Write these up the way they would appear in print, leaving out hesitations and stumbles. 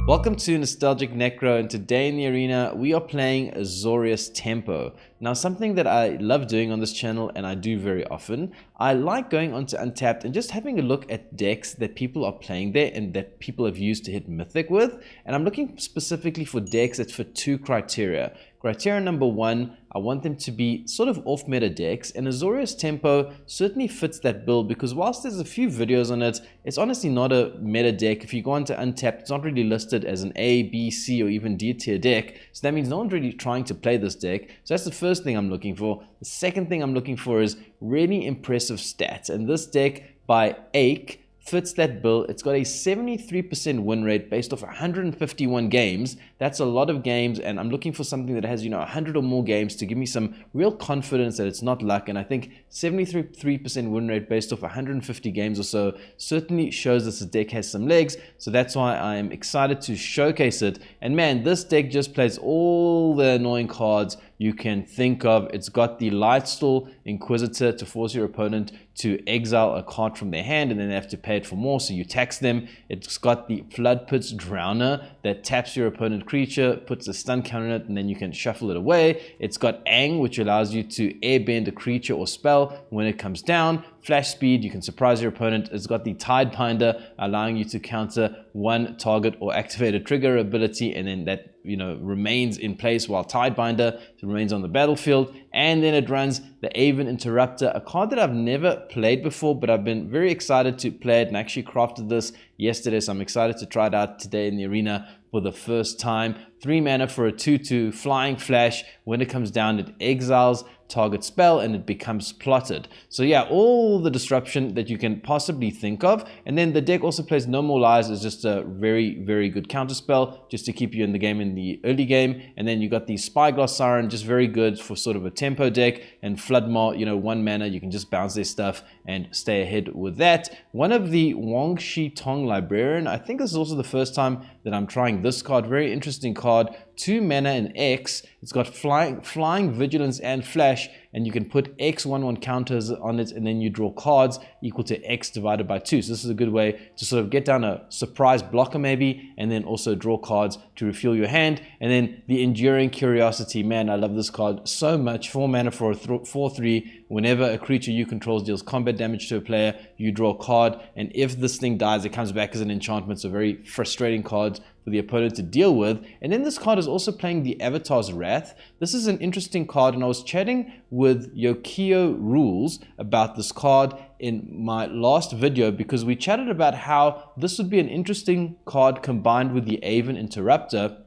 Welcome to Nostalgic Necro, and today in the arena we are playing Azorius Tempo. Now, something that I love doing on this channel, and I do very often, I like going onto Untapped and just having a look at decks that people are playing there and that people have used to hit Mythic with. And I'm looking specifically for decks that fit two criteria. Criteria number one, I want them to be sort of off-meta decks, and Azorius Tempo certainly fits that bill because whilst there's a few videos on it, it's honestly not a meta deck. If you go onto Untapped, it's not really listed as an A, B, C, or even D tier deck, so that means no one's really trying to play this deck. So that's the first thing I'm looking for. The second thing I'm looking for is really impressive stats, and this deck by Aech fits that bill. It's got a 73% win rate based off 151 games. That's a lot of games, and I'm looking for something that has, 100 or more games to give me some real confidence that it's not luck. And I think 73% win rate based off 150 games or so certainly shows this deck has some legs. So that's why I'm excited to showcase it. And man, this deck just plays all the annoying cards you can think of. It's got the Lightstall Inquisitor to force your opponent to exile a card from their hand, and then they have to pay it for more, so you tax them. It's got the Floodpits Drowner that taps your opponent creature, puts a stun counter on it, and then you can shuffle it away. It's got Aang, which allows you to airbend a creature or spell when it comes down. Flash speed, you can surprise your opponent. It's got the Tidebinder, allowing you to counter one target or activate a trigger ability, and then that remains in place while Tidebinder remains on the battlefield. And then it runs the Aven Interrupter, a card that I've never played before, but I've been very excited to play it, and actually crafted this yesterday, so I'm excited to try it out today in the arena for the first time. 3 mana for a 2/2 flying flash. When it comes down, it exiles target spell and it becomes plotted. So yeah, all the disruption that you can possibly think of. And then the deck also plays No More Lies as just a very, very good counter spell just to keep you in the game in the early game. And then you got the Spyglass Siren, just very good for sort of a tempo deck. And Floodmaw, 1 mana, you can just bounce their stuff and stay ahead with that. One of the Wang Shi Tong Librarian, I think this is also the first time that I'm trying this card. Very interesting card. 2 mana and X. It's got flying vigilance and flash, and you can put X 1/1 counters on it, and then you draw cards equal to X divided by 2. So this is a good way to sort of get down a surprise blocker maybe, and then also draw cards to refuel your hand. And then the Enduring Curiosity, man, I love this card so much. 4 mana for a 4/3. Whenever a creature you control deals combat damage to a player, you draw a card, and if this thing dies, it comes back as an enchantment. So very frustrating cards for the opponent to deal with. And then this card is also playing the Avatar's Wrath. This is an interesting card, and I was chatting with Yokio Rules about this card in my last video because we chatted about how this would be an interesting card combined with the Aven Interrupter.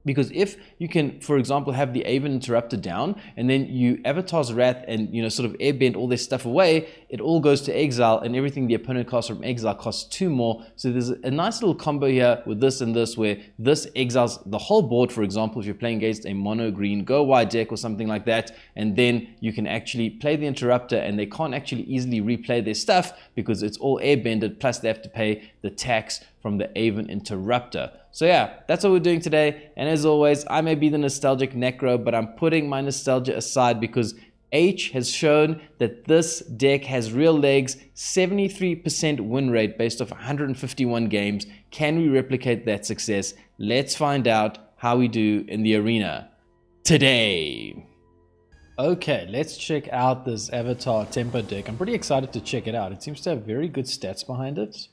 Because if you can, for example, have the Aven Interrupter down, and then you Avatar's Wrath and, sort of airbend all this stuff away, it all goes to exile, and everything the opponent casts from exile costs 2 more. So there's a nice little combo here with this and this, where this exiles the whole board, for example, if you're playing against a mono green go wide deck or something like that, and then you can actually play the Interrupter, and they can't actually easily replay their stuff because it's all airbended, plus they have to pay the tax from the Aven Interrupter. So yeah, that's what we're doing today. And as always, I may be the nostalgic necro, but I'm putting my nostalgia aside because Aech has shown that this deck has real legs. 73% win rate based off 151 games. Can we replicate that success? Let's find out how we do in the arena today. Okay, let's check out this Avatar Tempo deck. I'm pretty excited to check it out. It seems to have very good stats behind it.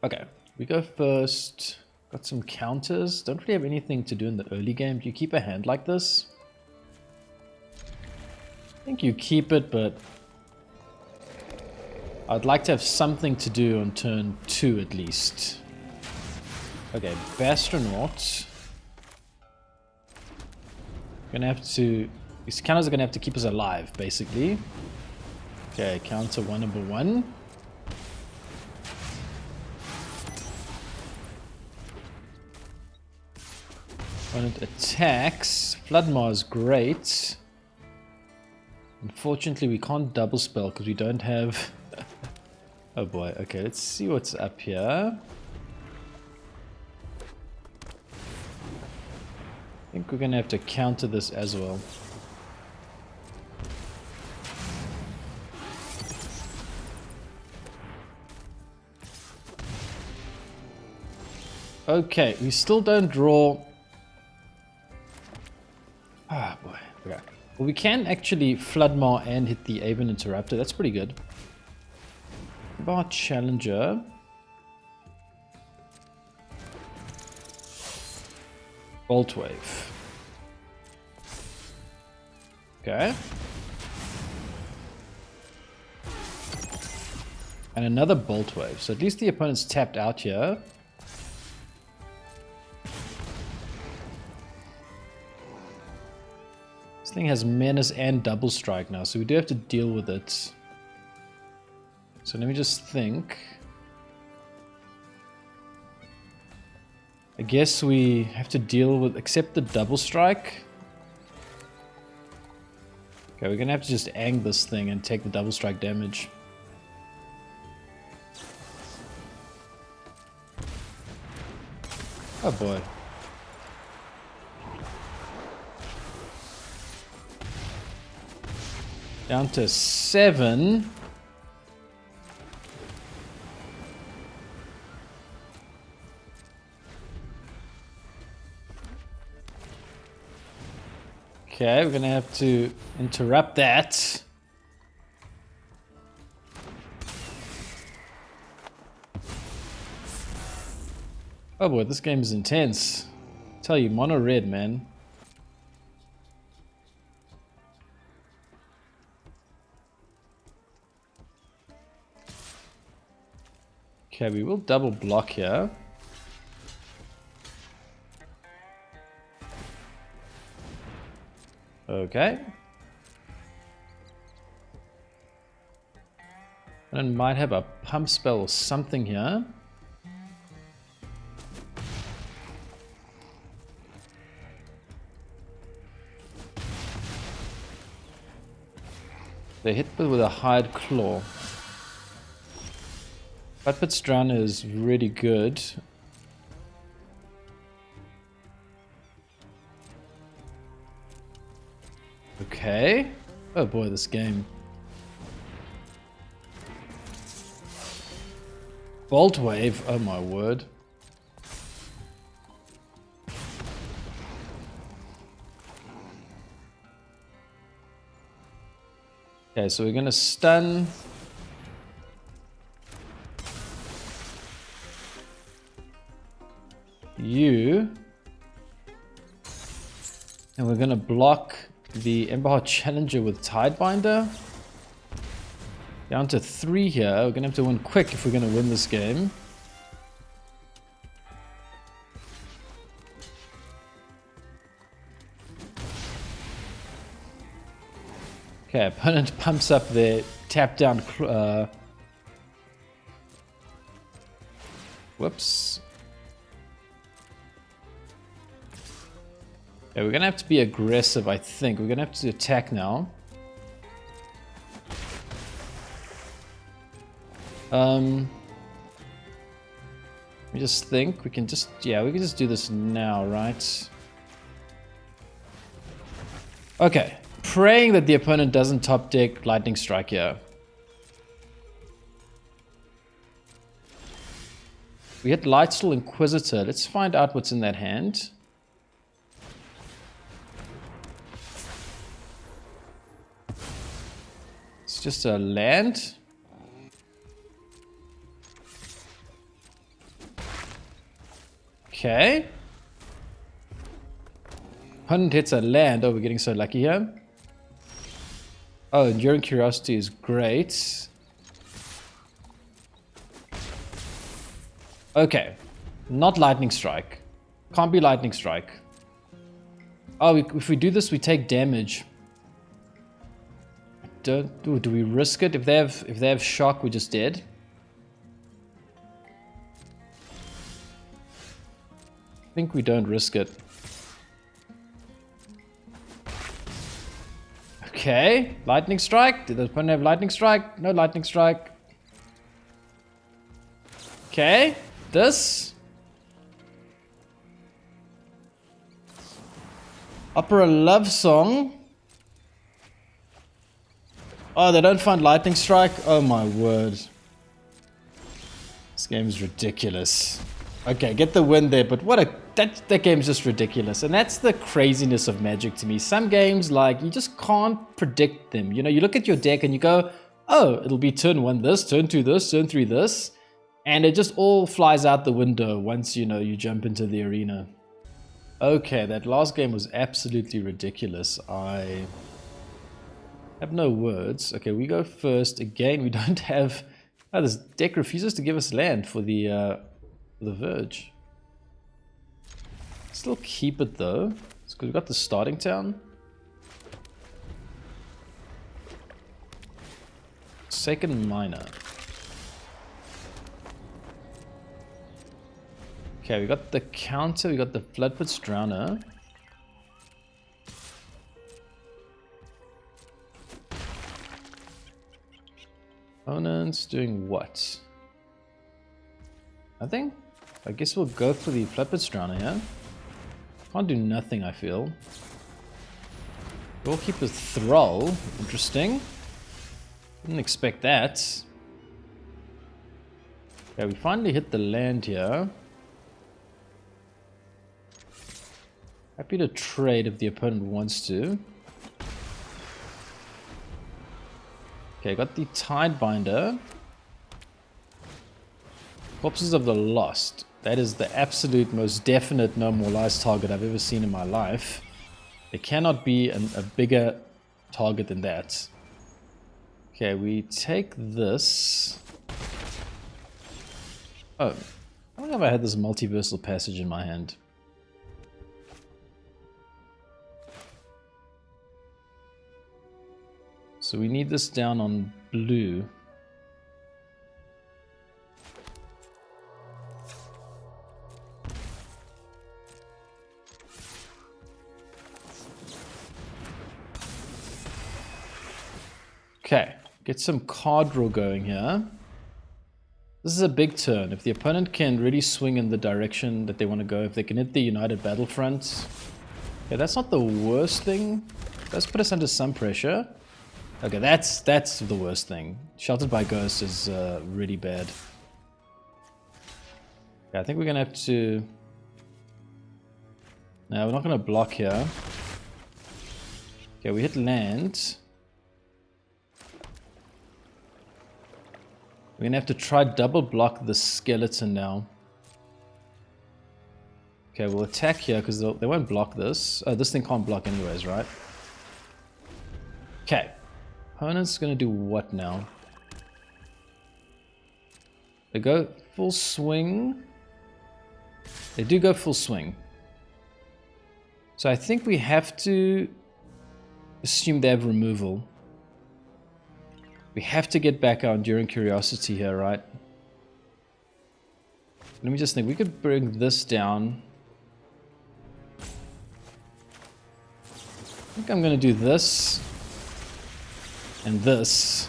Okay, we go first. Got some counters. Don't really have anything to do in the early game. Do you keep a hand like this? I think you keep it, but I'd like to have something to do on turn 2 at least. Okay, Bastronaut. Gonna have to... These counters are gonna have to keep us alive, basically. Okay, counter number 1. Opponent attacks. Floodmaw is great. Unfortunately, we can't double spell because we don't have... Oh boy, okay, let's see what's up here. I think we're gonna have to counter this as well. Okay, we still don't draw. Ah, boy. Okay. Well, we can actually Floodmaw and hit the Aven Interrupter. That's pretty good. About Challenger. Bolt Wave. Okay. And another Bolt Wave. So at least the opponent's tapped out here. This thing has Menace and Double Strike now, so we do have to deal with it. So let me just think. I guess we have to deal with, accept the Double Strike. Okay, we're gonna have to just Aang this thing and take the Double Strike damage. Oh boy. Down to 7. Okay, we're gonna have to interrupt that. Oh boy, this game is intense. I tell you, mono red, man. Okay, we will double block here. Okay. And might have a pump spell or something here. They hit with a hide claw. Floodpits Drown is really good. Okay. Oh boy, this game. Bolt Wave, oh my word. Okay, so we're gonna stun. You. And we're gonna block the Emberheart Challenger with Tidebinder. Down to 3 here. We're gonna have to win quick if we're gonna win this game. Okay, opponent pumps up their tap down. Whoops. Yeah, we're gonna have to be aggressive, I think. We're gonna have to attack now. Let me just think. We can just, yeah, we can just do this now, right? Okay. Praying that the opponent doesn't top deck Lightning Strike here. We hit Lightstall Inquisitor. Let's find out what's in that hand. It's just a land. Okay. Opponent hits a land. Oh, we're getting so lucky here. Oh, Enduring Curiosity is great. Okay. Not Lightning Strike. Can't be Lightning Strike. Oh, if we do this, we take damage. Do we risk it? If they have shock, we're just dead. I think we don't risk it. Okay, Lightning Strike. Did the opponent have Lightning Strike? No Lightning Strike. Okay, this. Opera Love Song. Oh, they don't find Lightning Strike? Oh my word. This game is ridiculous. Okay, get the win there, but what a that game's just ridiculous. And that's the craziness of Magic to me. Some games, like, you just can't predict them. You know, you look at your deck and you go, oh, it'll be turn 1 this, turn 2 this, turn 3 this. And it just all flies out the window once, you know, you jump into the arena. Okay, that last game was absolutely ridiculous. I have no words. Okay, we go first. Again, we don't have... Oh, this deck refuses to give us land for the Verge. Still keep it though. It's because we've got the starting town. Second miner. Okay, we got the counter, we got the Floodpits Drowner. Opponent's doing what? Nothing? I guess we'll go for the Floodpits Drowner here. Can't do nothing, I feel. We'll keep the Thrall. Interesting. Didn't expect that. Okay, we finally hit the land here. Happy to trade if the opponent wants to. Okay, got the Tidebinder. Corpses of the Lost. That is the absolute most definite No More Lies target I've ever seen in my life. There cannot be a bigger target than that. Okay, we take this. Oh, how long have I had this multiversal passage in my hand? So we need this down on blue. Okay, get some card draw going here. This is a big turn. If the opponent can really swing in the direction that they want to go, if they can hit the United Battlefront, yeah, that's not the worst thing. It does put us under some pressure. Okay, that's the worst thing. Sheltered by Ghost is really bad. Okay, I think we're gonna have to... No, we're not gonna block here. Okay, we hit land. We're gonna have to try double block the skeleton now. Okay, we'll attack here because they won't block this. Oh, this thing can't block anyways, right? Okay. Opponent's gonna do what now? They go full swing. They do go full swing. So I think we have to assume they have removal. We have to get back our Enduring Curiosity here, right? Let me just think. We could bring this down. I think I'm going to do this. And this.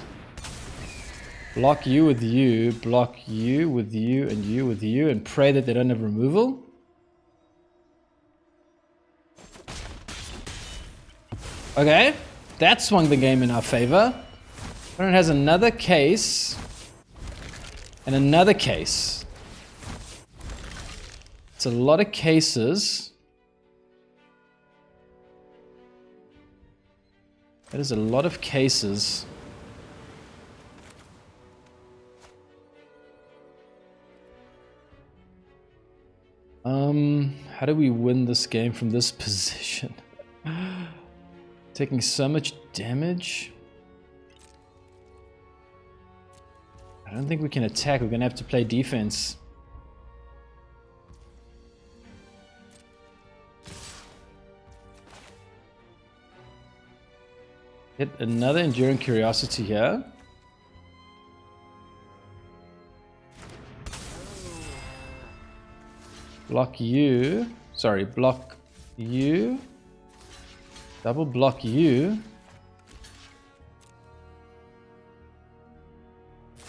Block you with you. Block you with you and you with you. And pray that they don't have removal. Okay. That swung the game in our favor. Opponent has another case. And another case. It's a lot of cases. That is a lot of cases. How do we win this game from this position? Taking so much damage. I don't think we can attack. We're gonna have to play defense. Hit another Enduring Curiosity here. Block you. Sorry, block you. Double block you.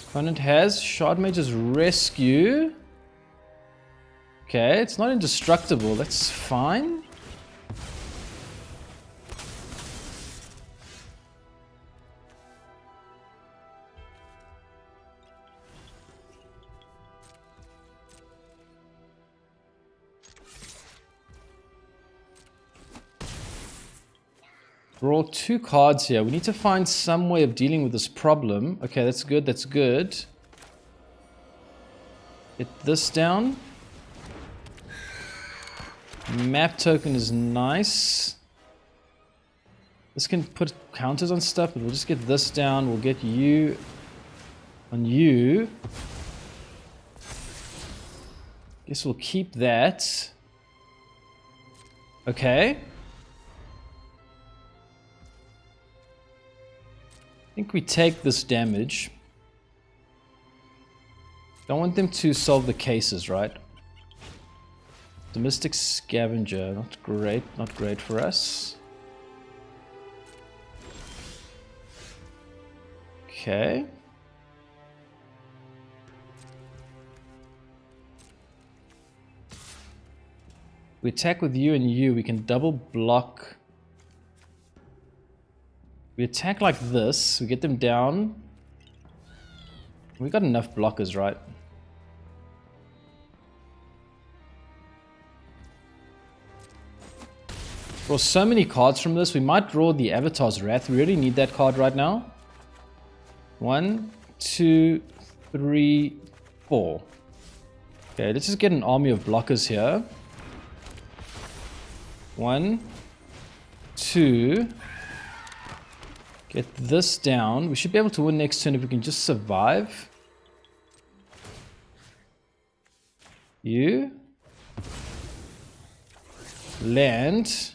Opponent has Shard Mage's Rescue. Okay, it's not indestructible. That's fine. Draw 2 cards here. We need to find some way of dealing with this problem. Okay, that's good, that's good. Get this down. Map token is nice. This can put counters on stuff, but we'll just get this down. We'll get you on you. Guess we'll keep that. Okay. I think we take this damage. Don't want them to solve the cases, right? Domestic Scavenger, not great for us. Okay. We attack with you and you, we can double block. We attack like this, we get them down. We got enough blockers, right? Draw so many cards from this. We might draw the Avatar's Wrath. We really need that card right now. 1, 2, 3, 4. Okay, let's just get an army of blockers here. 1, 2. Get this down. We should be able to win next turn if we can just survive. You. Land.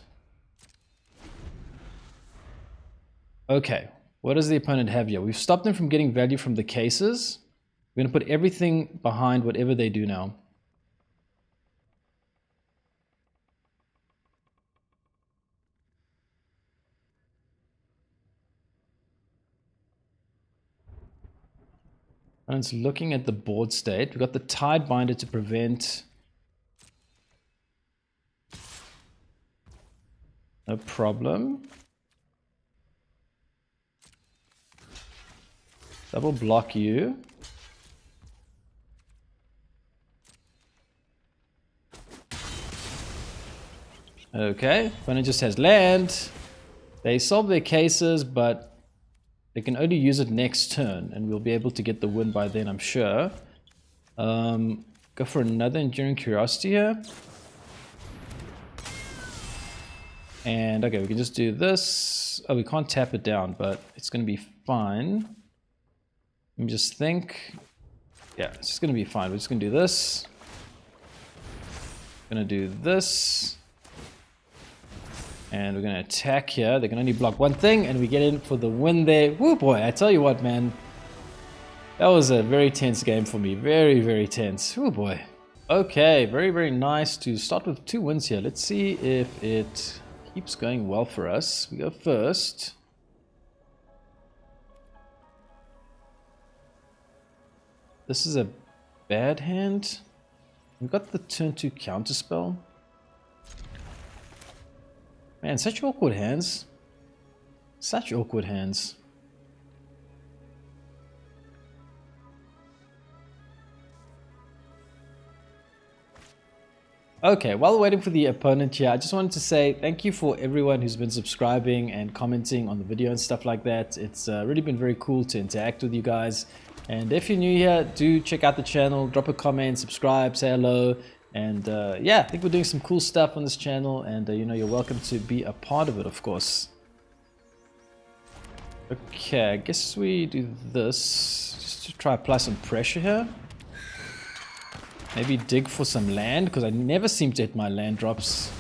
Okay, what does the opponent have here? We've stopped them from getting value from the cases. We're going to put everything behind whatever they do now. And it's looking at the board state. We've got the Tidebinder to prevent. No problem. Double block you. Okay, opponent just has land. They solve their cases, but they can only use it next turn, and we'll be able to get the win by then, I'm sure. Go for another Enduring Curiosity here. And okay, we can just do this. Oh, we can't tap it down, but it's going to be fine. Let me just think. Yeah, it's just going to be fine. We're just going to do this. Going to do this. And we're going to attack here. They can only block one thing, and we get in for the win there. Woo boy, I tell you what, man. That was a very tense game for me. Very, very tense. Woo boy. Okay, very, very nice to start with 2 wins here. Let's see if it keeps going well for us. We go first. This is a bad hand. We've got the turn 2 counterspell. Man, such awkward hands. Such awkward hands. Okay, while waiting for the opponent here, I just wanted to say thank you for everyone who's been subscribing and commenting on the video and stuff like that. It's really been very cool to interact with you guys. And if you're new here, do check out the channel, drop a comment, subscribe, say hello. And yeah, I think we're doing some cool stuff on this channel, and you know, you're welcome to be a part of it, of course. Okay, I guess we do this just to try to apply some pressure here. Maybe dig for some land, because I never seem to hit my land drops.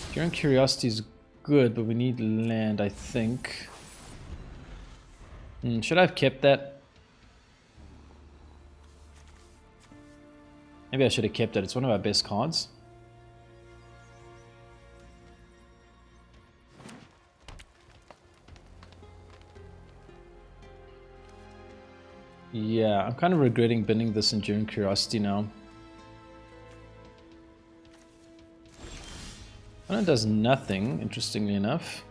Enduring Curiosity is good, but we need land, I think. Should I have kept that? Maybe I should have kept it. It's one of our best cards. Yeah, I'm kind of regretting binning this Enduring Curiosity now. And it does nothing, interestingly enough.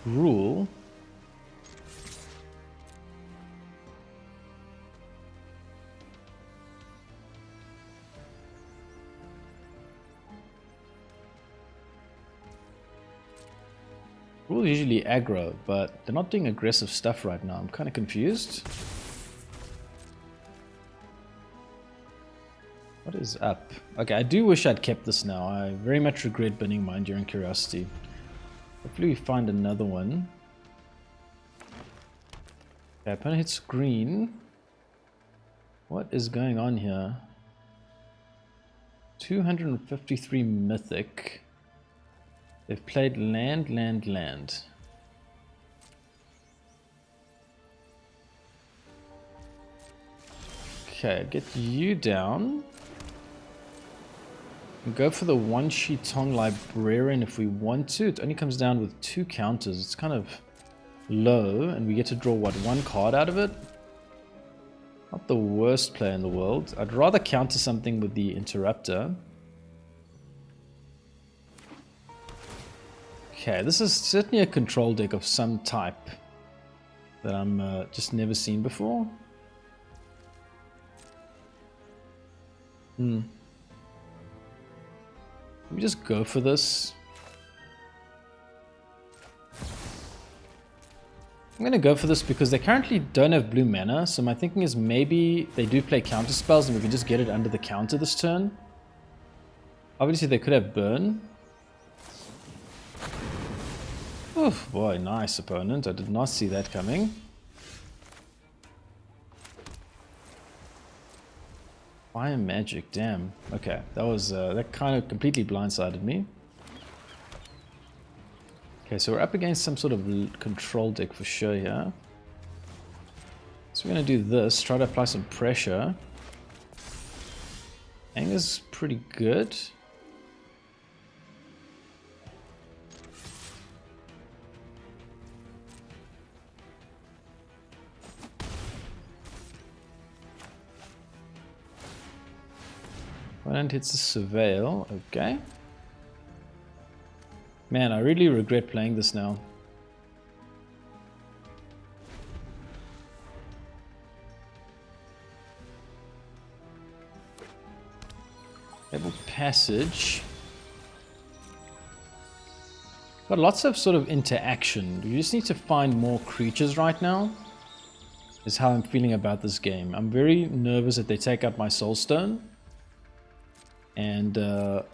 Rule. Rules usually aggro, but they're not doing aggressive stuff right now. I'm kind of confused. What is up? Okay, I do wish I'd kept this now. I very much regret binning my Enduring Curiosity. Hopefully we find another one. Okay, opponent hits green. What is going on here? 253 Mythic. They've played land, land, land. Okay, get you down. And go for the one-sheet Tong Librarian if we want to. It only comes down with 2 counters. It's kind of low, and we get to draw, what, 1 card out of it? Not the worst play in the world. I'd rather counter something with the Interrupter. Okay, this is certainly a control deck of some type that I'm just never seen before. Let me just go for this. I'm going to go for this because they currently don't have blue mana, so my thinking is maybe they do play counter spells and we can just get it under the counter this turn. Obviously they could have burn. Oh boy, nice opponent. I did not see that coming. Fire magic, damn. Okay, that was that kind of completely blindsided me. Okay, so we're up against some sort of control deck for sure here. So we're going to do this, try to apply some pressure. Aang is pretty good. Opponent hits the Surveil, okay. Man, I really regret playing this now. Able Passage. Got lots of sort of interaction. You just need to find more creatures right now. Is how I'm feeling about this game. I'm very nervous that they take out my Soulstone. And, okay,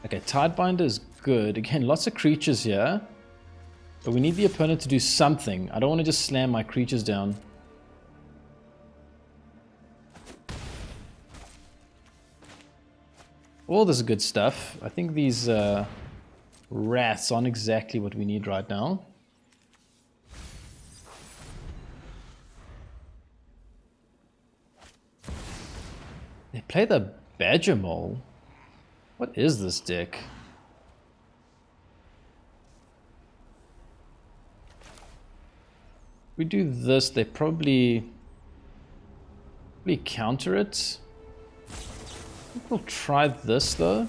Tidebinder is good. Again, lots of creatures here. But we need the opponent to do something. I don't want to just slam my creatures down. All this good stuff. I think these rats aren't exactly what we need right now. They play the Badger Mole. What is this deck? We do this, they probably counter it. I think we'll try this though.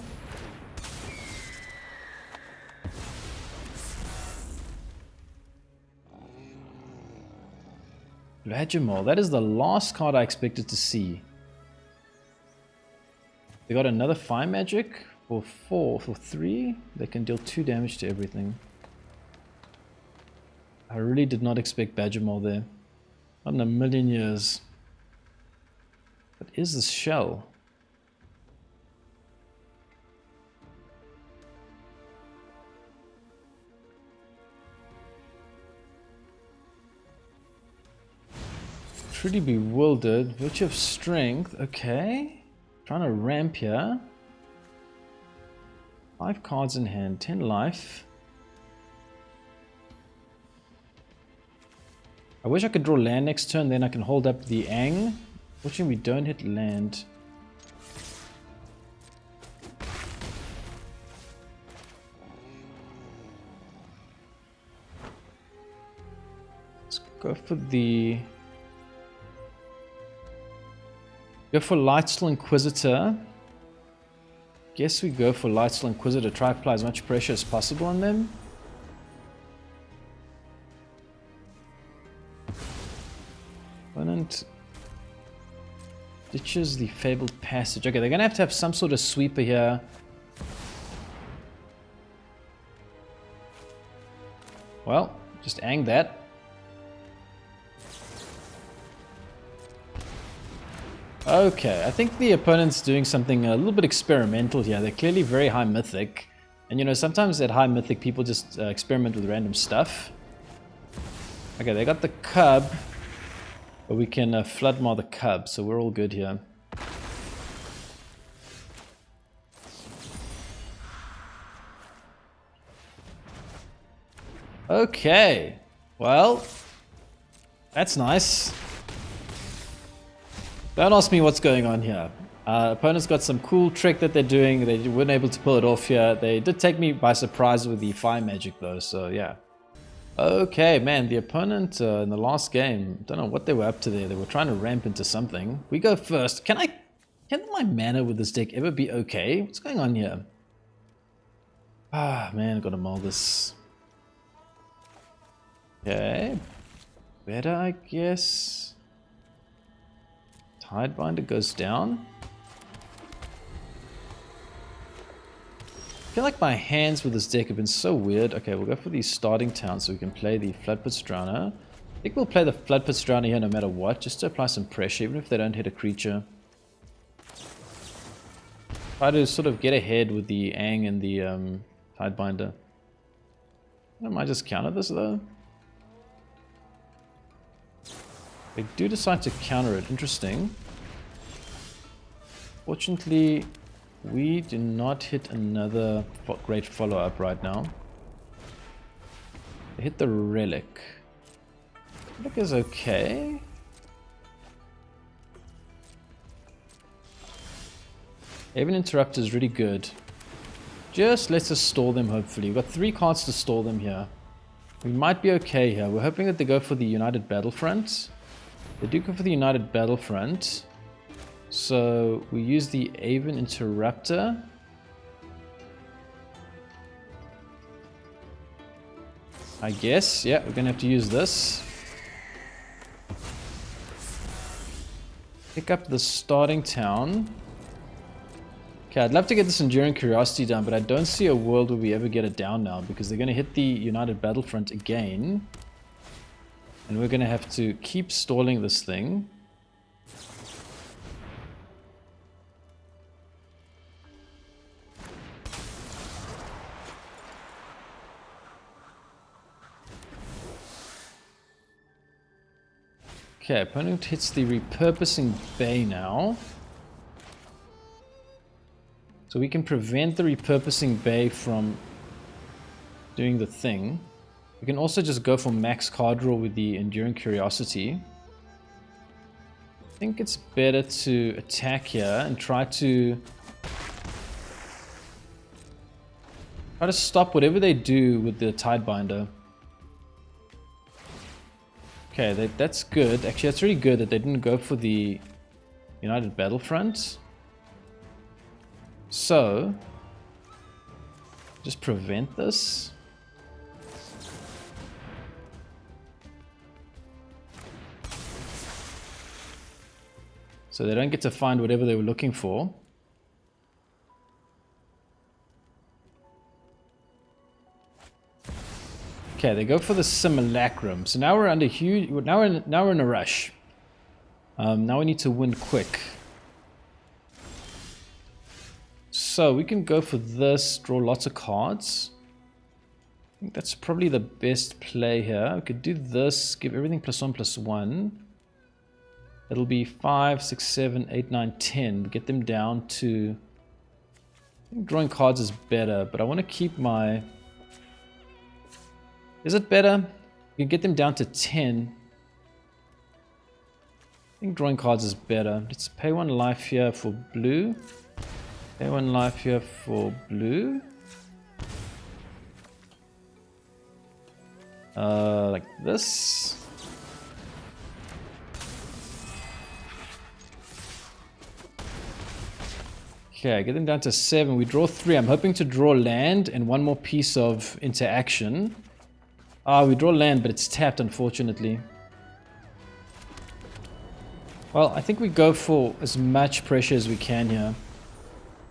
Badger Mole, that is the last card I expected to see. They got another Fire Magic for 3. They can deal 2 damage to everything. I really did not expect Badger Mole there. Not in a million years. What is this shell? Truly bewildered. Virtue of Strength. Okay. Trying to ramp here. 5 cards in hand, 10 life. I wish I could draw land next turn, then I can hold up the Aang. Fortunately, we don't hit land. Let's go for the... Go for Lightstall Inquisitor. Guess we go for Lightstall Inquisitor. Try to apply as much pressure as possible on them. Opponent ditches the Fabled Passage. Okay, they're going to have some sort of sweeper here. Well, just Aang that. Okay, I think the opponent's doing something a little bit experimental here. They're clearly very high Mythic. And you know, sometimes at high Mythic, people just experiment with random stuff. Okay, they got the Cub. But we can Floodmaw the Cub, so we're all good here. Okay, well, that's nice. Don't ask me what's going on here. Opponent's got some cool trick that they're doing. They weren't able to pull it off here. They did take me by surprise with the fire magic though, so yeah. Okay, man, the opponent in the last game, don't know what they were up to there. They were trying to ramp into something. We go first. Can my mana with this deck ever be okay? What's going on here? Ah, man, gotta mull this. Okay, better, I guess. Tidebinder goes down. I feel like my hands with this deck have been so weird. Okay, we'll go for the starting town so we can play the Floodpits Drowner. I think we'll play the Floodpits Drowner here no matter what, just to apply some pressure, even if they don't hit a creature. Try to sort of get ahead with the Aang and the Tidebinder. I might just counter this though. They do decide to counter it. Interesting. Fortunately, we do not hit another great follow-up right now. They hit the Relic. Relic is okay. Aven Interrupter is really good. Just lets us stall them, hopefully. We've got 3 cards to stall them here. We might be okay here. We're hoping that they go for the United Battlefront. They do go for the United Battlefront. So we use the Aven Interrupter. I guess, yeah, we're gonna have to use this. Pick up the starting town. Okay, I'd love to get this Enduring Curiosity down, but I don't see a world where we ever get it down now because they're gonna hit the United Battlefront again. And we're gonna have to keep stalling this thing. Okay, opponent hits the Repurposing Bay now. So we can prevent the Repurposing Bay from doing the thing. We can also just go for max card draw with the Enduring Curiosity. I think it's better to attack here and try to stop whatever they do with the Tidebinder. Okay, that's good. Actually, that's really good that they didn't go for the United Battlefront. So, just prevent this. So they don't get to find whatever they were looking for. Okay, they go for the Simulacrum. So now we're under huge. Now we're in a rush. Now we need to win quick. So we can go for this. Draw lots of cards. I think that's probably the best play here. We could do this. Give everything +1/+1. It'll be 5, 6, 7, 8, 9, 10. Get them down to. I think drawing cards is better, but I want to keep my. Is it better? We can get them down to 10. I think drawing cards is better. Let's pay 1 life here for blue. Pay 1 life here for blue. Like this. Okay, get them down to 7. We draw 3. I'm hoping to draw land and 1 more piece of interaction. Ah, we draw land, but it's tapped, unfortunately. Well, I think we go for as much pressure as we can here.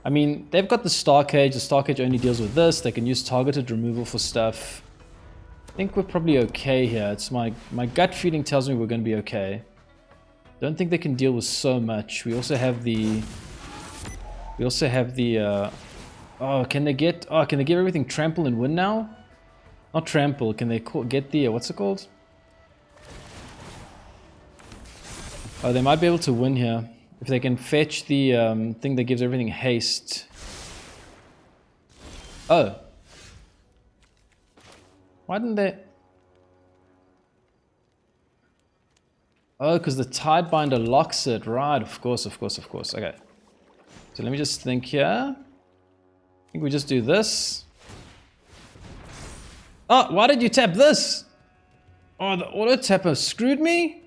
I mean, they've got the Star Cage. The Star Cage only deals with this. They can use targeted removal for stuff. I think we're probably okay here. It's my gut feeling tells me we're going to be okay. Don't think they can deal with so much. We also have the oh, can they give everything trample and win now? Not trample. Can they get the what's it called? Oh, they might be able to win here if they can fetch the thing that gives everything haste. Oh. Why didn't they? Oh, because the Tidebinder locks it. Right, of course. Okay. So let me just think here. I think we just do this. Oh, why did you tap this? Oh, the auto tapper screwed me?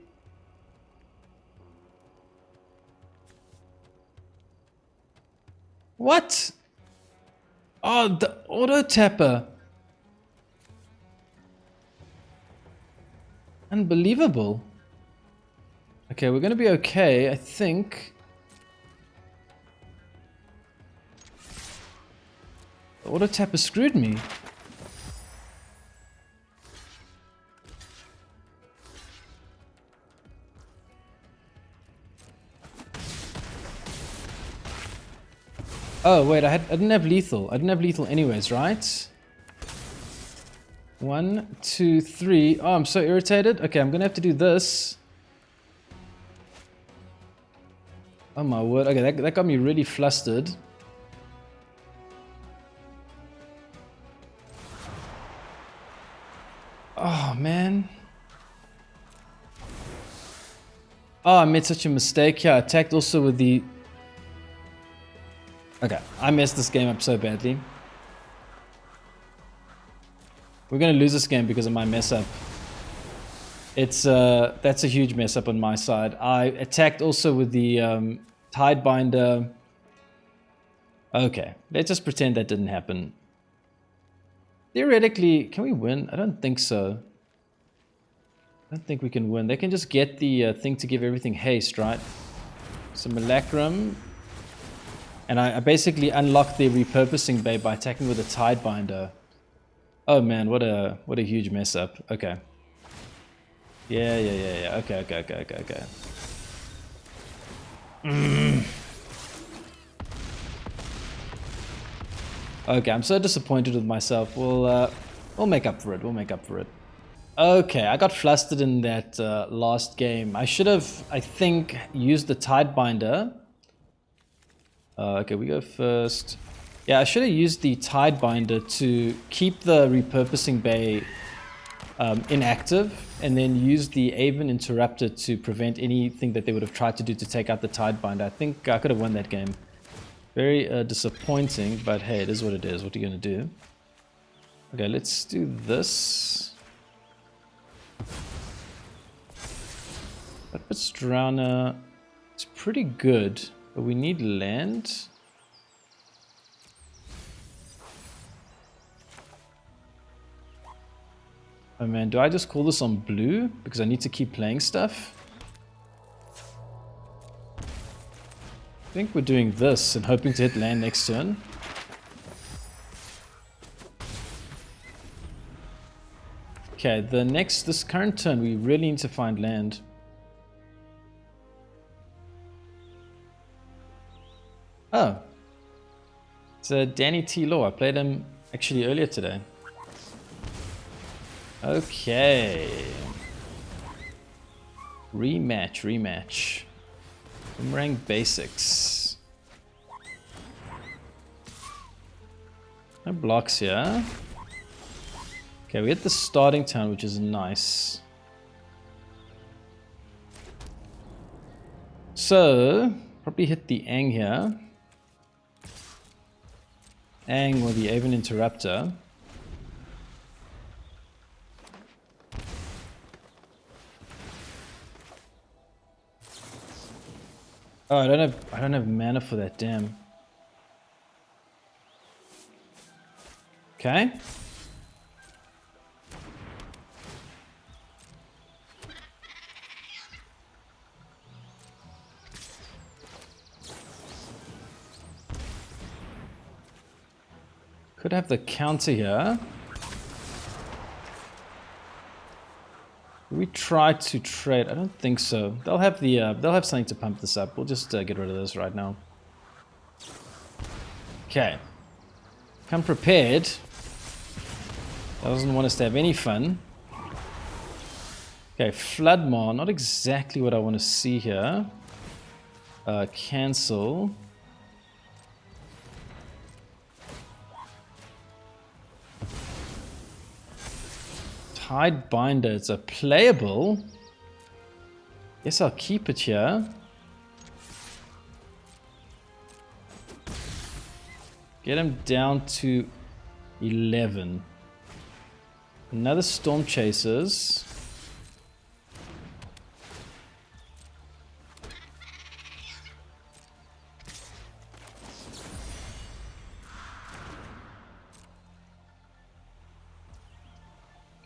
What? Oh, the auto tapper. Unbelievable. Okay, we're gonna be okay, I think. The auto tapper screwed me. Oh wait, I didn't have lethal. I didn't have lethal anyways, right? 1, 2, 3. Oh, I'm so irritated. Okay, I'm gonna have to do this. Oh my word. Okay, that got me really flustered. Oh man. Oh, I made such a mistake here. I attacked also with the... Okay, I messed this game up so badly. We're gonna lose this game because of my mess up. It's that's a huge mess up on my side. I attacked also with the Tidebinder. Okay, let's just pretend that didn't happen. Theoretically, can we win? I don't think so. I don't think we can win. They can just get the thing to give everything haste, right? So Malacrum. And I basically unlocked the repurposing bay by attacking with a Tidebinder. Oh man, what a huge mess up. Okay. Yeah. Okay. Okay, I'm so disappointed with myself. We'll make up for it. Okay, I got flustered in that last game. I should have, I think, used the Tidebinder. Okay, we go first. Yeah, I should have used the Tidebinder to keep the repurposing bay inactive, and then use the Aven Interrupter to prevent anything that they would have tried to do to take out the Tidebinder. I think I could have won that game. Very disappointing, but hey, it is what it is. What are you going to do? Okay, let's do this. Floodpits Drowner. It's pretty good, but we need land. Oh man, do I just call this on blue? Because I need to keep playing stuff? I think we're doing this and hoping to hit land next turn. Okay, this current turn, we really need to find land. Oh. It's DanyTlaw. I played him actually earlier today. Okay. Rematch. Boomerang basics. No blocks here. Okay, we hit the starting turn, which is nice. So, probably hit the Aang here. Aang with the Aven Interrupter. Oh, I don't have mana for that, damn. Okay. Could have the counter here. we try to trade? I don't think so. They'll have something to pump this up. We'll just get rid of this right now. Okay. Come prepared. Doesn't want us to have any fun. Okay, Floodmar, not exactly what I want to see here. Cancel. Tidebinder, it's a playable. Guess I'll keep it here. Get him down to 11. Another Storm Chasers.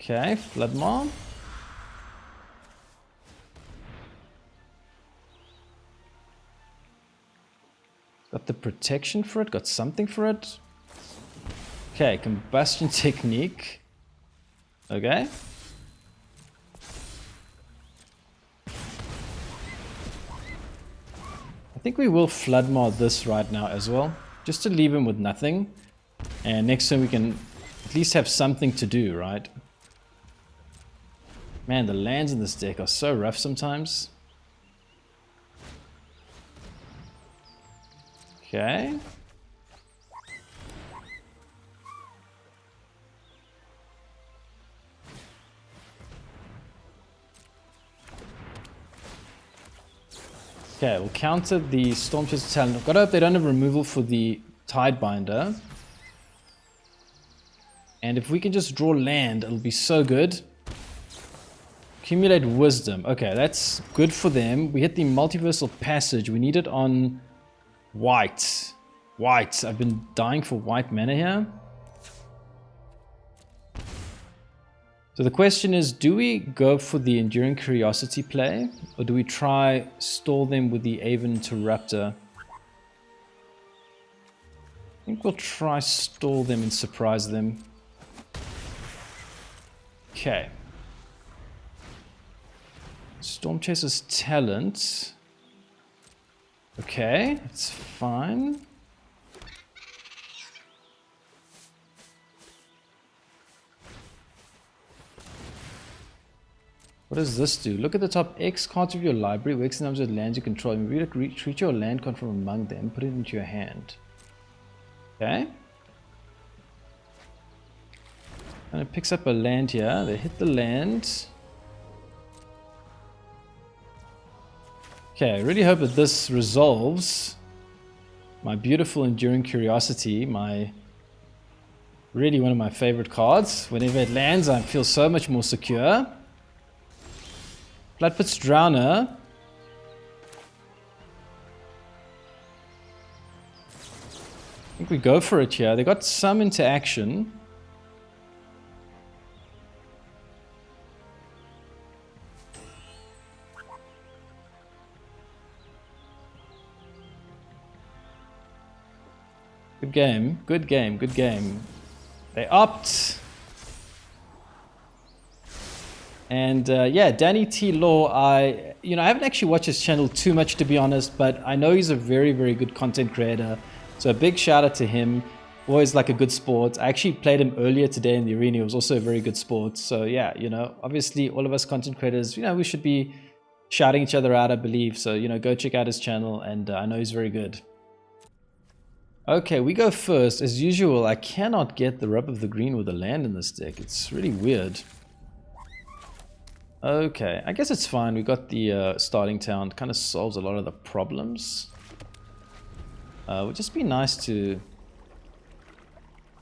Okay, Floodmar. Got the protection for it, got something for it. Okay, Combustion Technique. Okay. I think we will Floodmar this right now as well, just to leave him with nothing. And next turn we can at least have something to do, right? Man, the lands in this deck are so rough sometimes. Okay. Okay, we'll counter the Storm Chaser Talent. I've got to hope they don't have removal for the Tidebinder. And if we can just draw land, it'll be so good. Accumulate Wisdom. Okay, that's good for them. We hit the Multiversal Passage. We need it on white. White. I've been dying for white mana here. So the question is, do we go for the Enduring Curiosity play? Or do we try stall them with the Aven Interrupter? I think we'll try stall them and surprise them. Okay. Storm Chaser's Talent. Okay, it's fine. What does this do? Look at the top X cards of your library. X numbers of lands you control. You retreat your land card from among them. Put it into your hand. Okay. And it picks up a land here. They hit the land. Okay, I really hope that this resolves my beautiful Enduring Curiosity, really one of my favorite cards. Whenever it lands, I feel so much more secure. Floodpits Drowner. I think we go for it here. They got some interaction. Good game, good game, good game. They opt. And yeah, DanyTlaw, I haven't actually watched his channel too much, to be honest, but I know he's a very, very good content creator. So a big shout out to him. Always like a good sport. I actually played him earlier today in the arena. It was also a very good sport. So yeah, obviously all of us content creators, we should be shouting each other out, I believe. So, go check out his channel, and I know he's very good. Okay, we go first. As usual, I cannot get the rub of the green with a land in this deck. It's really weird. Okay, I guess it's fine. We got the starting town. Kind of solves a lot of the problems. Would just be nice to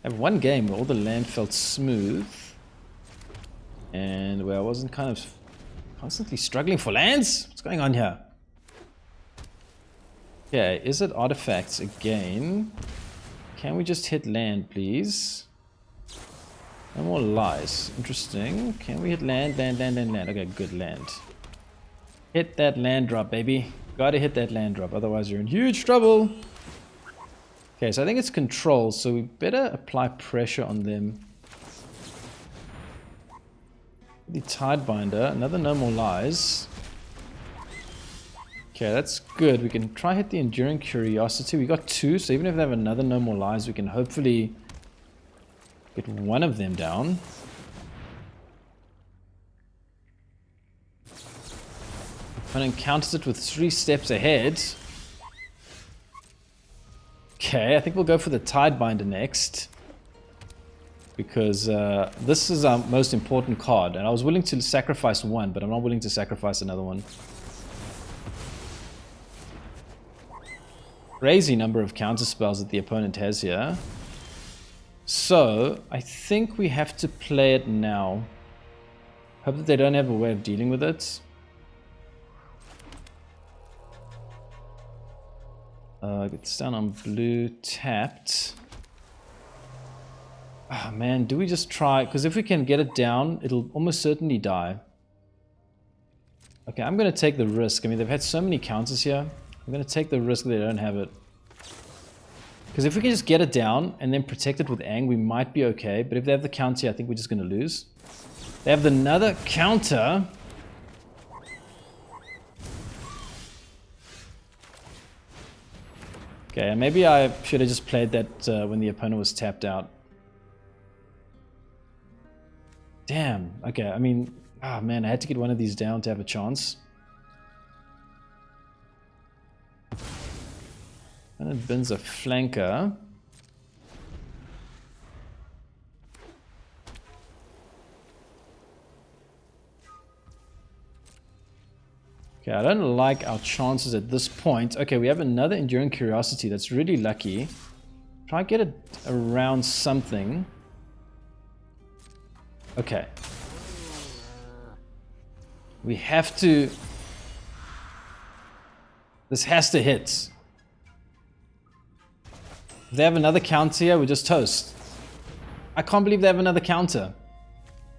have one game where all the land felt smooth. And where I wasn't kind of constantly struggling for lands. What's going on here? Okay, is it artifacts again? Can we just hit land, please? No more lies. Interesting. Can we hit land, land, land, land, land? Okay, good, land. Hit that land drop, baby. Gotta hit that land drop, otherwise you're in huge trouble. Okay, so I think it's control, so we better apply pressure on them. the Tidebinder. Another No More Lies. Okay, that's good. We can try hit the Enduring Curiosity. We got 2, so even if they have another No More Lies, we can hopefully get one of them down. Opponent counters it with 3 steps ahead. Okay, I think we'll go for the Tidebinder next. Because this is our most important card. And I was willing to sacrifice one, but I'm not willing to sacrifice another one. Crazy number of counter spells that the opponent has here. So, I think we have to play it now. Hope that they don't have a way of dealing with it. Gets down on blue, tapped. Ah, man, do we just try? Because if we can get it down, it'll almost certainly die. Okay, I'm going to take the risk. I mean, they've had so many counters here. I'm going to take the risk that they don't have it. Because if we can just get it down and then protect it with Aang, we might be okay. But if they have the counter, I think we're just going to lose. They have another counter. Okay, maybe I should have just played that when the opponent was tapped out. Damn. Okay, I mean, ah, man, I had to get one of these down to have a chance. And it bins a flanker. Okay, I don't like our chances at this point. Okay, we have another Enduring Curiosity. That's really lucky. Try and get it around something. Okay. We have to... This has to hit. If they have another counter here, we just toast. I can't believe they have another counter.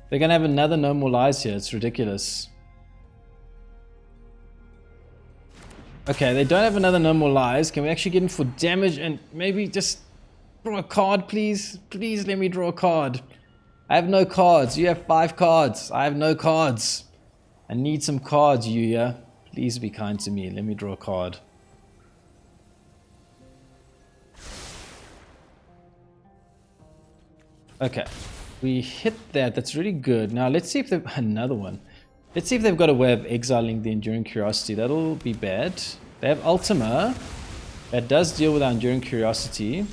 They're going to have another No More Lies here. It's ridiculous. Okay, they don't have another No More Lies. Can we actually get in for damage and maybe just draw a card, please? Please let me draw a card. I have no cards. You have 5 cards. I have no cards. I need some cards, Yuya. Please be kind to me. Let me draw a card. Okay. We hit that. That's really good. Now, let's see if they've... Another one. Let's see if they've got a way of exiling the Enduring Curiosity. That'll be bad. They have Ultima. That does deal with our Enduring Curiosity.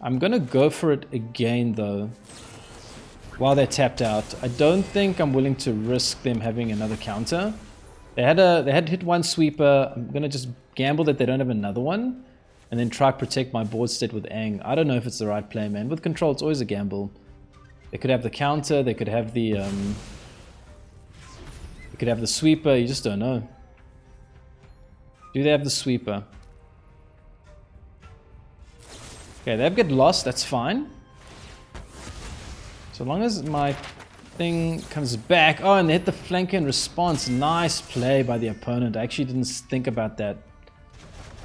I'm going to go for it again, though. While they're tapped out. I don't think I'm willing to risk them having another counter. They had hit one sweeper. I'm going to just gamble that they don't have another one. And then try to protect my board state with Aang. I don't know if it's the right play, man. With control, it's always a gamble. They could have the counter. They could have the... They could have the sweeper. You just don't know. Do they have the sweeper? Okay, they have get lost. That's fine. So long as my thing comes back. Oh, and they hit the flanker in response. Nice play by the opponent. I actually didn't think about that.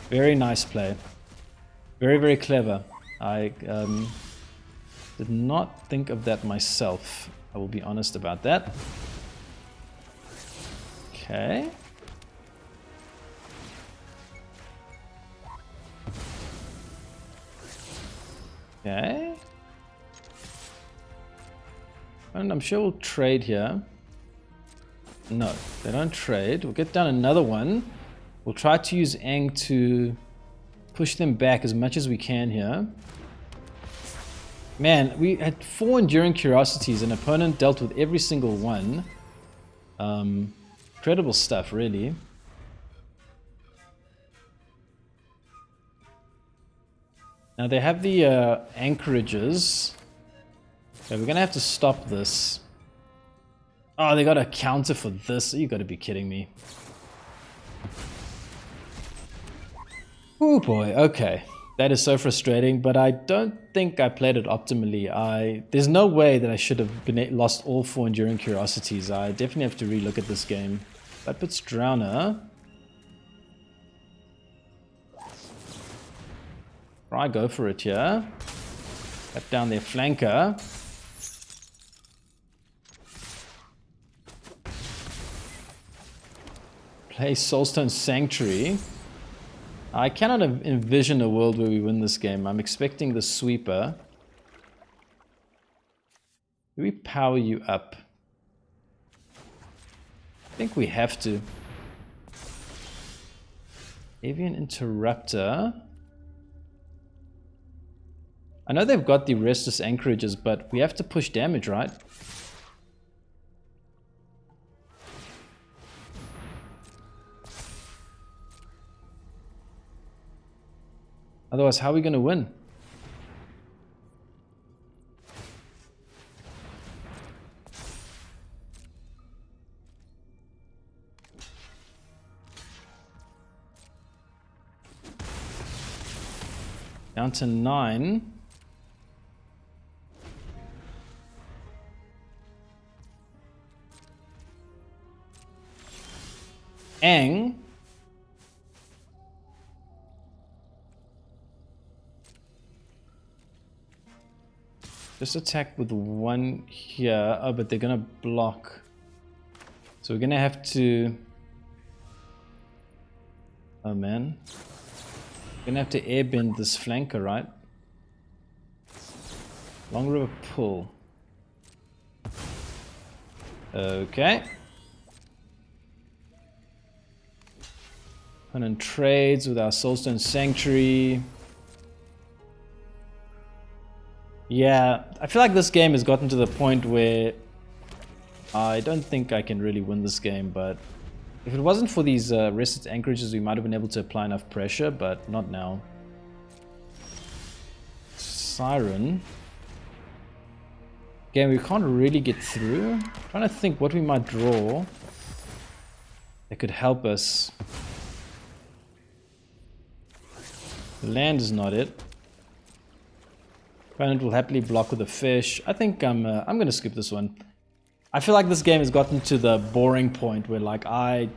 Very nice play. Very, very clever. I did not think of that myself. I will be honest about that. Okay. Okay. And I'm sure we'll trade here. No, they don't trade. We'll get down another one. We'll try to use Aang to push them back as much as we can here. Man, we had 4 Enduring Curiosities. An opponent dealt with every single one. Incredible stuff, really. Now they have the anchorages. Okay, we're gonna have to stop this. Oh, they got a counter for this. You gotta be kidding me. Oh boy, okay. That is so frustrating, but I don't think I played it optimally. There's no way that I should have lost all 4 Enduring Curiosities. I definitely have to relook at this game. Floodpits Drowner. Try go for it here. Cut down their flanker. play Soulstone Sanctuary. I cannot envision a world where we win this game. I'm expecting the sweeper. Do we power you up? I think we have to. Aven Interrupter. I know they've got the Restless Anchorages, but we have to push damage, right? Otherwise, how are we going to win? Down to 9. Aang. Just attack with 1 here. Oh, but they're gonna block. So we're gonna have to... Oh man. We're gonna have to airbend this flanker, right? Long River Pull. Okay. Opponent trades with our Soulstone Sanctuary. Yeah, I feel like this game has gotten to the point where I don't think I can really win this game, but if it wasn't for these rested anchorages, we might have been able to apply enough pressure, but not now. Siren. Again, we can't really get through. I'm trying to think what we might draw that could help us. Land is not it. Opponent will happily block with a fish. I think I'm gonna skip this one. I feel like this game has gotten to the boring point where like I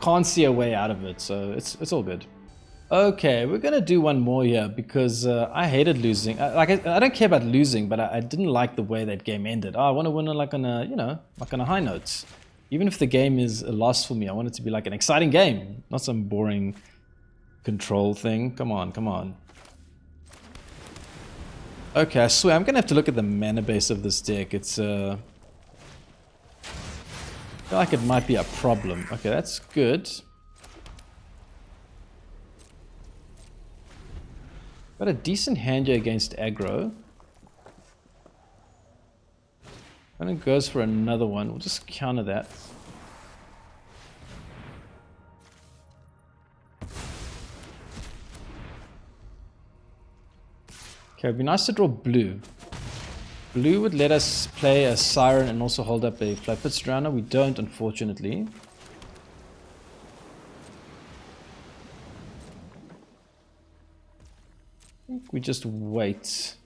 can't see a way out of it, so it's all good. Okay, we're gonna do one more here because I hated losing. I don't care about losing, but I didn't like the way that game ended. Oh, I want to win like on a like on a high note. Even if the game is a loss for me, I want it to be like an exciting game, not some boring control thing. Come on, come on. Okay, I swear I'm gonna have to look at the mana base of this deck. It's I feel like it might be a problem. Okay, that's good. Got a decent hand here against aggro. And it goes for another one. We'll just counter that. Okay, it'd be nice to draw blue. Blue would let us play a Siren and also hold up a Floodpits Drowner. We don't, unfortunately. I think we just wait.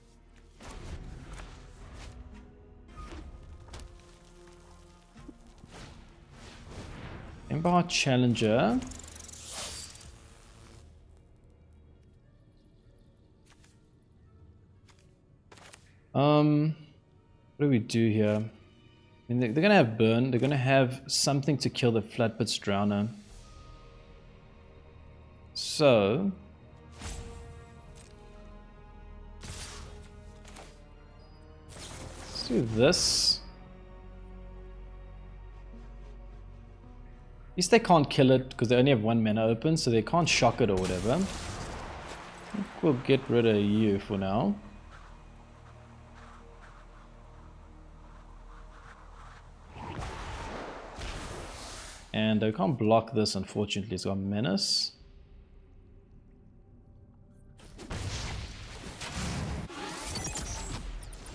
Ember Challenger. What do we do here? I mean, they're gonna have burn. They're gonna have something to kill the Floodpits Drowner. So let's do this. At least they can't kill it because they only have 1 mana open, so they can't shock it or whatever. I think we'll get rid of you for now. And I can't block this, unfortunately. It's got Menace.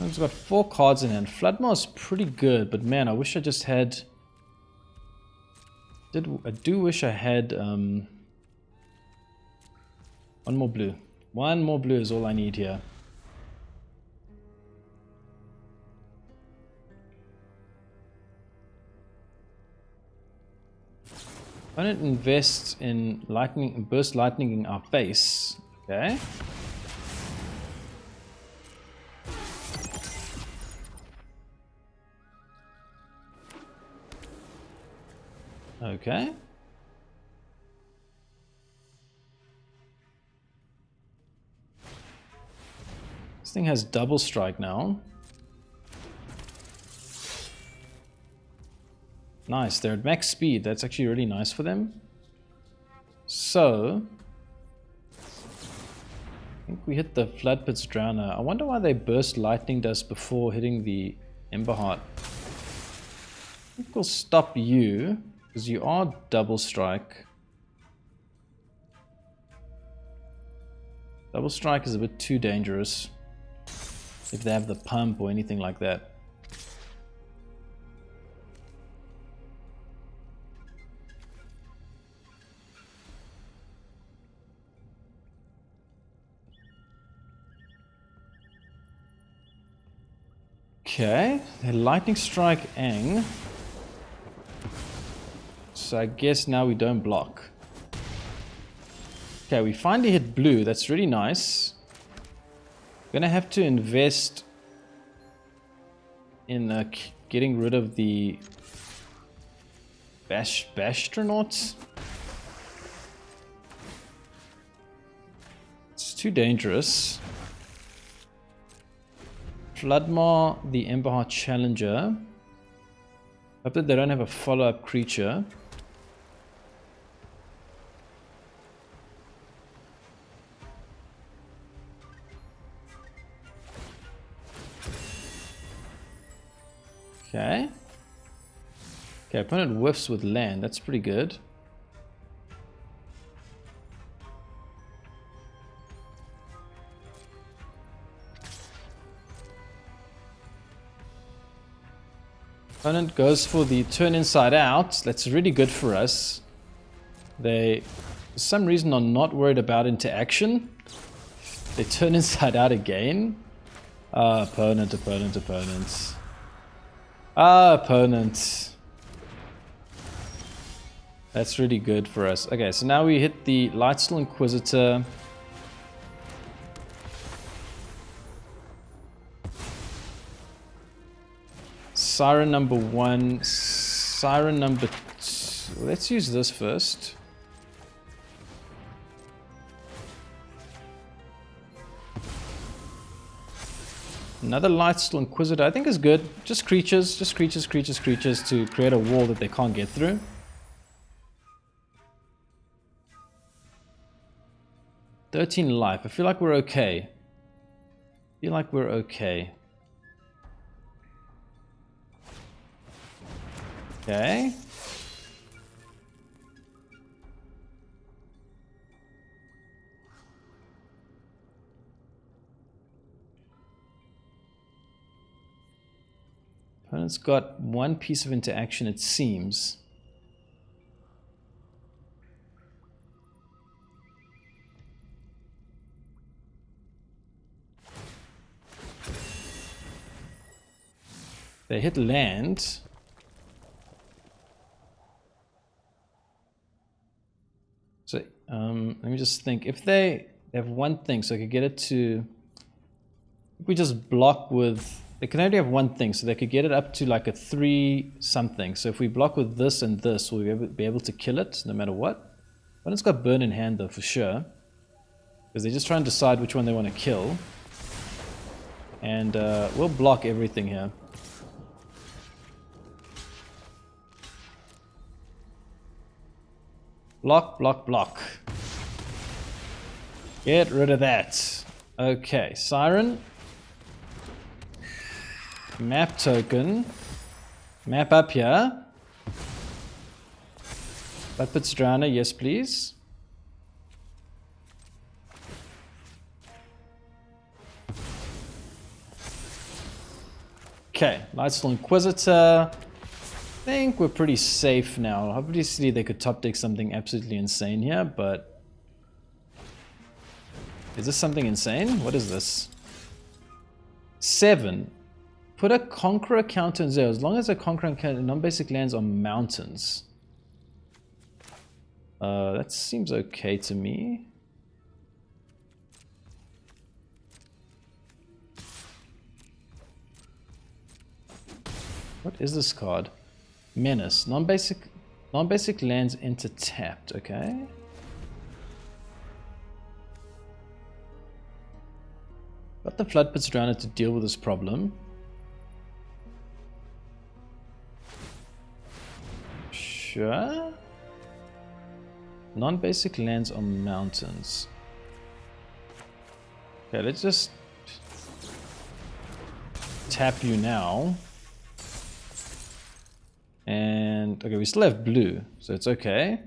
It's got 4 cards in hand. Floodmaw is pretty good, but man, I wish I just had... I do wish I had one more blue. 1 more blue is all I need here. Why don't invest in lightning, burst lightning in our face? Okay. Okay. This thing has double strike now. Nice, they're at max speed. That's actually really nice for them. So, I think we hit the Floodpits Drowner. I wonder why they burst Lightning Dust before hitting the Ember Heart. I think we'll stop you, because you are double strike. Double strike is a bit too dangerous if they have the pump or anything like that. Okay, they lightning strike Aang. So I guess now we don't block. Okay, we finally hit blue. That's really nice. Gonna have to invest in getting rid of the Bastronauts. It's too dangerous. Floodmaw, the Emberheart Challenger. Hope that they don't have a follow-up creature. Okay. Okay, opponent whiffs with land. That's pretty good. Opponent goes for the turn inside out. That's really good for us. They, for some reason, are not worried about interaction. They turn inside out again. Opponent. Opponent. That's really good for us. Okay, so now we hit the Lightstall Inquisitor. Siren number 1, Siren number 2. Let's use this first. Another Lightstall Inquisitor I think is good. Just creatures to create a wall that they can't get through. $13 life. I feel like we're okay. Okay. Opponent's got one piece of interaction, it seems. They hit land. So, let me just think. If they have one thing, so I could get it to... If we just block with... They can only have one thing, so they could get it up to like a 3 something. So if we block with this and this, we'll be able to kill it no matter what. But it's got burn in hand though, for sure. Because they're just trying to decide which one they want to kill. And we'll block everything here. Block, block, block. Get rid of that. Okay, Siren. Map token. Map up here. Floodpits Drowner, yes please. Okay, Lightstall Inquisitor. I think we're pretty safe now. Obviously they could top deck something absolutely insane here, but... Is this something insane? What is this? 7. Put a Conqueror counter in 0. As long as a Conqueror counter non-basic lands on mountains. That seems okay to me. What is this card? Menace. Non-basic Non-basic lands enter tapped, okay. Got the Floodpits around it to deal with this problem. Sure. Non-basic lands on mountains. Okay, let's just tap you now. And okay, we still have blue, so it's okay.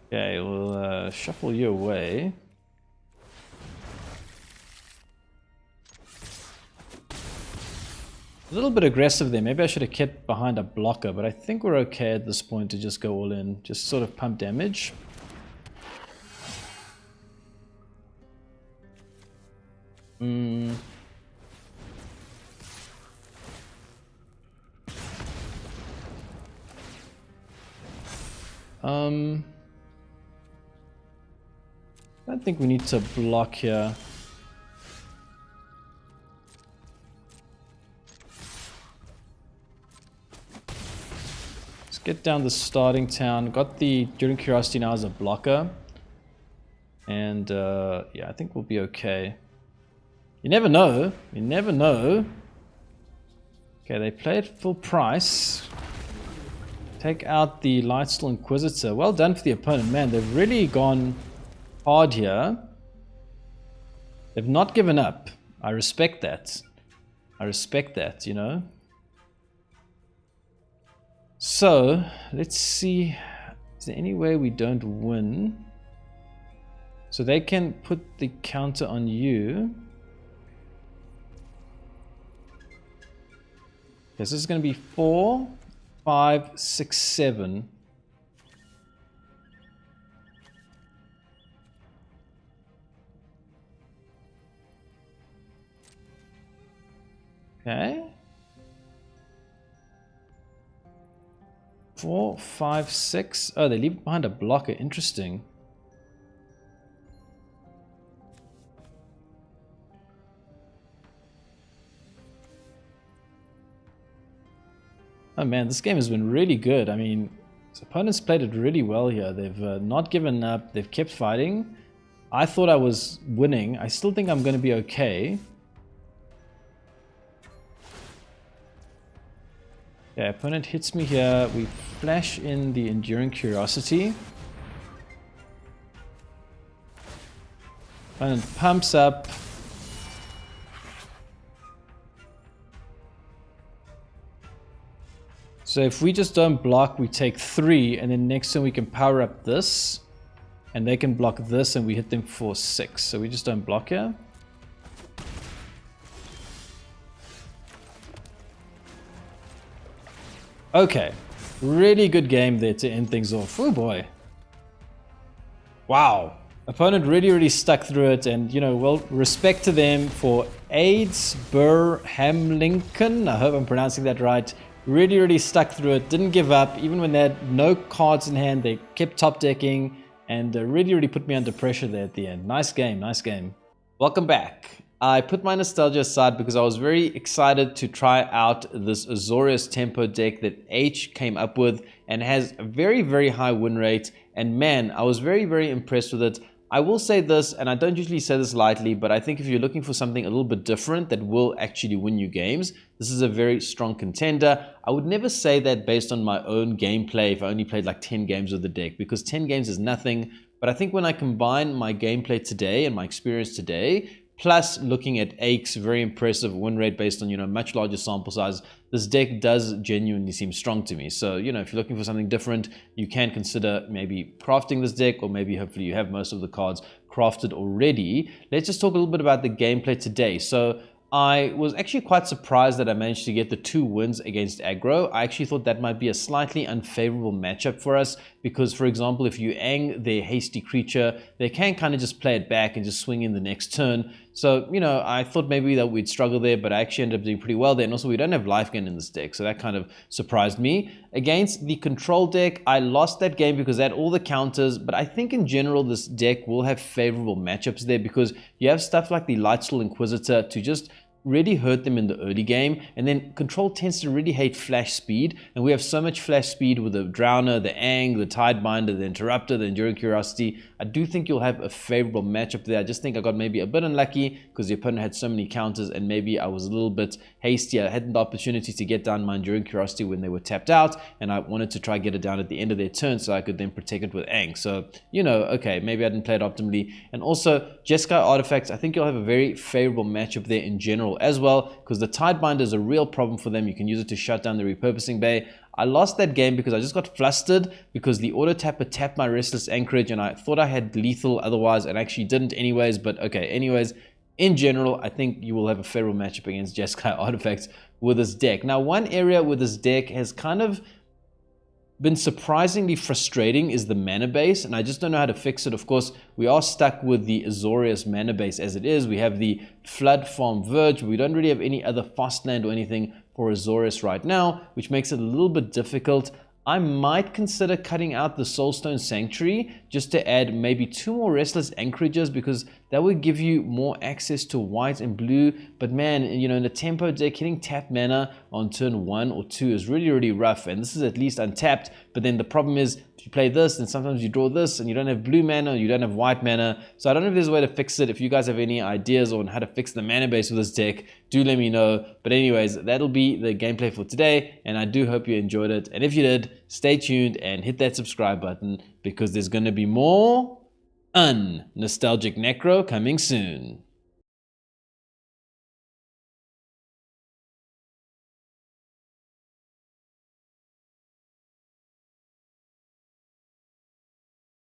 Okay, we'll shuffle you away. A little bit aggressive there. Maybe I should have kept behind a blocker, but I think we're okay at this point to just go all in. Just sort of pump damage. I don't think we need to block here. Let's get down the starting town. Got the Enduring Curiosity now as a blocker. And yeah, I think we'll be okay. You never know. You never know. Okay, they play it full price. Take out the Lightstall Inquisitor. Well done for the opponent. Man, they've really gone hard here. They've not given up. I respect that. I respect that, you know. So, let's see. Is there any way we don't win? So they can put the counter on you. Okay, so this is going to be 4, 5, 6, 7. Okay. 4, 5, 6. Oh, they leave it behind a blocker. Interesting. Oh man, this game has been really good. I mean, his opponents played it really well here. They've not given up. They've kept fighting. I thought I was winning. I still think I'm going to be okay. Okay, opponent hits me here. We flash in the Enduring Curiosity. Opponent pumps up. So if we just don't block, we take 3, and then next turn we can power up this, and they can block this, and we hit them for 6. So we just don't block here. Okay, really good game there to end things off. Oh boy. Wow. Opponent really stuck through it, and you know, well, respect to them for AIDS Burhamlincoln. I hope I'm pronouncing that right. Really stuck through it, didn't give up, even when they had no cards in hand. They kept top decking, and really put me under pressure there at the end. Nice game, nice game. Welcome back. I put my nostalgia aside because I was very excited to try out this Azorius tempo deck that Aech came up with and has a very high win rate, and man, I was very impressed with it. I will say this, and I don't usually say this lightly, but I think if you're looking for something a little bit different that will actually win you games, this is a very strong contender. I would never say that based on my own gameplay if I only played like 10 games with the deck, because 10 games is nothing. But I think when I combine my gameplay today and my experience today, plus looking at Aech's very impressive win rate based on, you know, much larger sample size, this deck does genuinely seem strong to me. So, you know, if you're looking for something different, you can consider maybe crafting this deck, or maybe hopefully you have most of the cards crafted already. Let's just talk a little bit about the gameplay today. So I was actually quite surprised that I managed to get the 2 wins against Aggro. I actually thought that might be a slightly unfavorable matchup for us because, for example, if you Aang their hasty creature, they can kind of just play it back and just swing in the next turn. So, you know, I thought maybe that we'd struggle there, but I actually ended up doing pretty well there. And also, we don't have life gain in this deck, so that kind of surprised me. Against the control deck, I lost that game because they had all the counters, but I think in general, this deck will have favorable matchups there because you have stuff like the Lightstall Inquisitor to just really hurt them in the early game, and then Control tends to really hate flash speed, and we have so much flash speed with the Drowner, the Aang, the Tidebinder, the Interrupter, the Enduring Curiosity. I do think you'll have a favorable matchup there. I just think I got maybe a bit unlucky because the opponent had so many counters, and maybe I was a little bit hasty. I had the opportunity to get down my Enduring Curiosity when they were tapped out, and I wanted to try get it down at the end of their turn so I could then protect it with Aang. So, you know, okay, maybe I didn't play it optimally. And also, Jeskai Artifacts, I think you'll have a very favorable matchup there in general as well, because the Tidebinder is a real problem for them. You can use it to shut down the repurposing bay. I lost that game because I just got flustered because the auto tapper tapped my Restless Anchorage, and I thought I had lethal otherwise, and actually didn't anyways. But okay, anyways, in general, I think you will have a favorable matchup against Jeskai Artifacts with this deck. Now, one area where this deck has kind of been surprisingly frustrating is the mana base, and I just don't know how to fix it. Of course, we are stuck with the Azorius mana base as it is. We have the Flood Farm Verge, but we don't really have any other fast land or anything for Azorius right now, which makes it a little bit difficult. I might consider cutting out the Soulstone Sanctuary just to add maybe 2 more Restless Anchorages, because that would give you more access to white and blue. But man, you know, in a tempo deck, hitting tapped mana on turn 1 or 2 is really, really rough. And this is at least untapped. But then the problem is, if you play this, and sometimes you draw this, and you don't have blue mana, or you don't have white mana. So I don't know if there's a way to fix it. If you guys have any ideas on how to fix the mana base with this deck, do let me know. But anyways, that'll be the gameplay for today, and I do hope you enjoyed it. And if you did, stay tuned and hit that subscribe button, because there's going to be more nostalgic Necro coming soon.